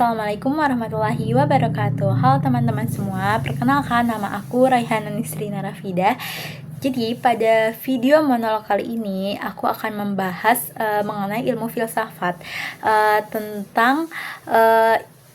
Assalamualaikum warahmatullahi wabarakatuh. Halo teman-teman semua, perkenalkan nama aku Raihana Nisrina Rafidah. Jadi pada video monolog kali ini aku akan membahas mengenai ilmu filsafat tentang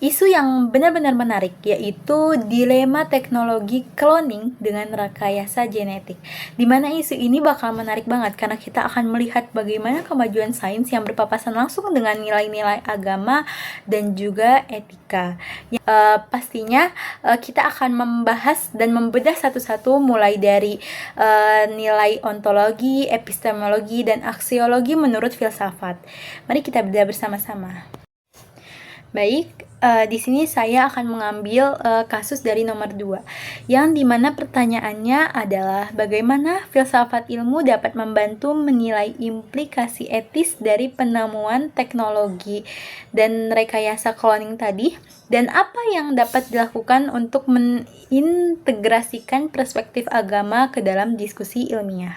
isu yang benar-benar menarik, yaitu dilema teknologi cloning dengan rekayasa genetik. Dimana isu ini bakal menarik banget karena kita akan melihat bagaimana kemajuan sains yang berpapasan langsung dengan nilai-nilai agama dan juga etika. Pastinya kita akan membahas dan membedah satu-satu mulai dari nilai ontologi, epistemologi, dan aksiologi menurut filsafat. Mari kita bedah bersama-sama. Baik, di sini saya akan mengambil kasus dari nomor 2, yang dimana pertanyaannya adalah bagaimana filsafat ilmu dapat membantu menilai implikasi etis dari penemuan teknologi dan rekayasa cloning tadi, dan apa yang dapat dilakukan untuk mengintegrasikan perspektif agama ke dalam diskusi ilmiah.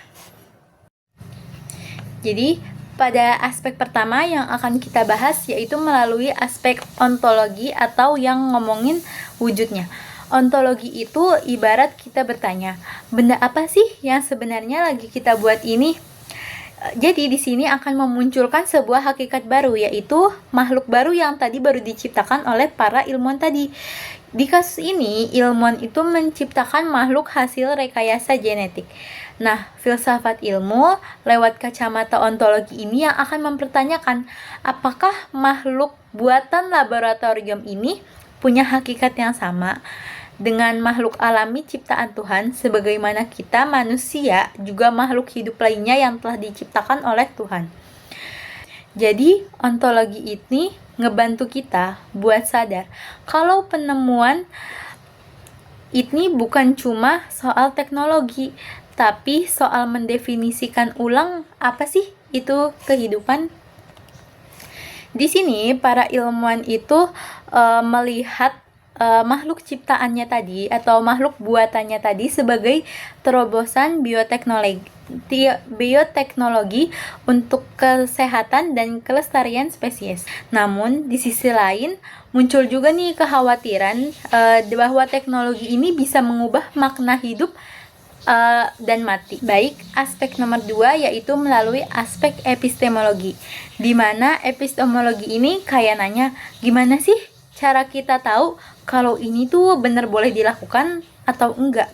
Jadi, pada aspek pertama yang akan kita bahas yaitu melalui aspek ontologi atau yang ngomongin wujudnya. Ontologi itu ibarat kita bertanya, benda apa sih yang sebenarnya lagi kita buat ini? Jadi di sini akan memunculkan sebuah hakikat baru, yaitu makhluk baru yang tadi baru diciptakan oleh para ilmuwan tadi. Di kasus ini, ilmuwan itu menciptakan makhluk hasil rekayasa genetik. Nah, filsafat ilmu lewat kacamata ontologi ini yang akan mempertanyakan apakah makhluk buatan laboratorium ini punya hakikat yang sama dengan makhluk alami ciptaan Tuhan, sebagaimana kita manusia juga makhluk hidup lainnya yang telah diciptakan oleh Tuhan. Jadi, ontologi ini ngebantu kita buat sadar kalau penemuan ini bukan cuma soal teknologi, tapi soal mendefinisikan ulang apa sih itu kehidupan. Di sini para ilmuwan itu melihat makhluk ciptaannya tadi atau makhluk buatannya tadi sebagai terobosan bioteknologi untuk kesehatan dan kelestarian spesies. Namun di sisi lain muncul juga nih kekhawatiran bahwa teknologi ini bisa mengubah makna hidup dan mati. Baik, aspek nomor 2 yaitu melalui aspek epistemologi, di mana epistemologi ini kayak nanya, gimana sih cara kita tahu kalau ini tuh benar boleh dilakukan atau enggak.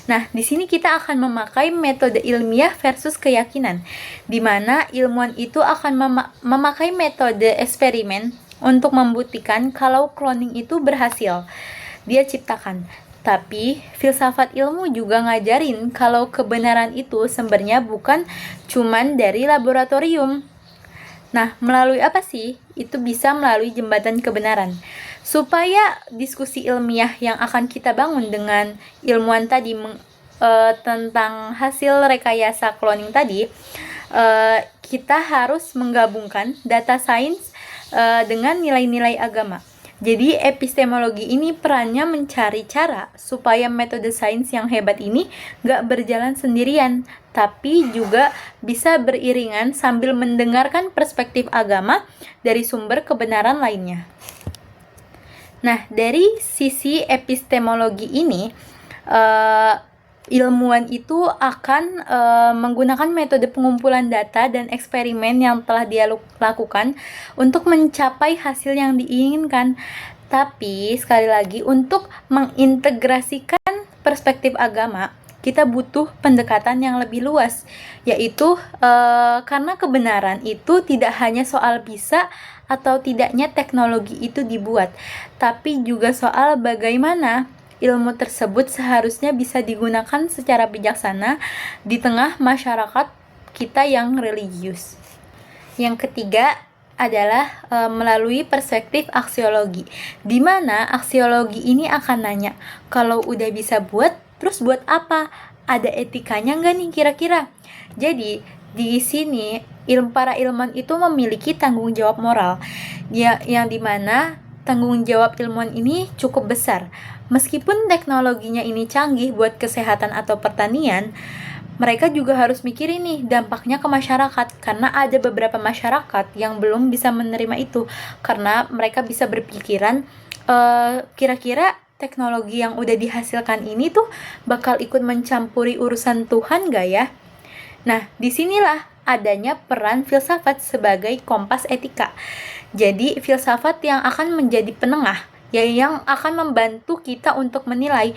Nah, di sini kita akan memakai metode ilmiah versus keyakinan, di mana ilmuwan itu akan memakai metode eksperimen untuk membuktikan kalau cloning itu berhasil dia ciptakan. Tapi filsafat ilmu juga ngajarin kalau kebenaran itu sumbernya bukan cuman dari laboratorium. Nah, melalui apa sih? Itu bisa melalui jembatan kebenaran. Supaya diskusi ilmiah yang akan kita bangun dengan ilmuwan tadi tentang hasil rekayasa cloning tadi, kita harus menggabungkan data sains dengan nilai-nilai agama. Jadi epistemologi ini perannya mencari cara supaya metode sains yang hebat ini gak berjalan sendirian, tapi juga bisa beriringan sambil mendengarkan perspektif agama dari sumber kebenaran lainnya. Nah, dari sisi epistemologi ini, ilmuwan itu akan menggunakan metode pengumpulan data dan eksperimen yang telah dia lakukan untuk mencapai hasil yang diinginkan. Tapi sekali lagi, untuk mengintegrasikan perspektif agama, kita butuh pendekatan yang lebih luas, yaitu karena kebenaran itu tidak hanya soal bisa atau tidaknya teknologi itu dibuat, tapi juga soal bagaimana ilmu tersebut seharusnya bisa digunakan secara bijaksana di tengah masyarakat kita yang religius. Yang ketiga adalah melalui perspektif aksiologi, di mana aksiologi ini akan nanya, kalau udah bisa buat, terus buat apa? Ada etikanya nggak nih kira-kira? Jadi di sini para ilmuwan itu memiliki tanggung jawab moral, yang dimana tanggung jawab ilmuwan ini cukup besar. Meskipun teknologinya ini canggih buat kesehatan atau pertanian, mereka juga harus mikirin nih dampaknya ke masyarakat, karena ada beberapa masyarakat yang belum bisa menerima itu, karena mereka bisa berpikiran kira-kira teknologi yang udah dihasilkan ini tuh bakal ikut mencampuri urusan Tuhan gak ya? Nah, disinilah adanya peran filsafat sebagai kompas etika. Jadi, filsafat yang akan menjadi penengah, ya, yang akan membantu kita untuk menilai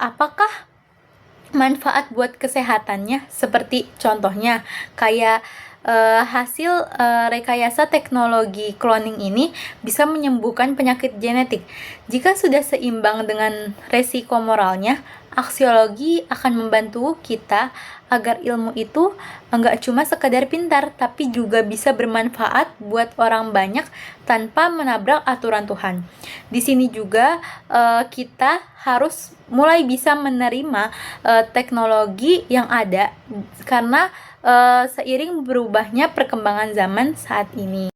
apakah manfaat buat kesehatannya, seperti contohnya kayak hasil rekayasa teknologi cloning ini bisa menyembuhkan penyakit genetik. Jika sudah seimbang dengan resiko moralnya, aksiologi akan membantu kita agar ilmu itu enggak cuma sekedar pintar, tapi juga bisa bermanfaat buat orang banyak tanpa menabrak aturan Tuhan. Di sini juga kita harus mulai bisa menerima teknologi yang ada, karena seiring berubahnya perkembangan zaman saat ini.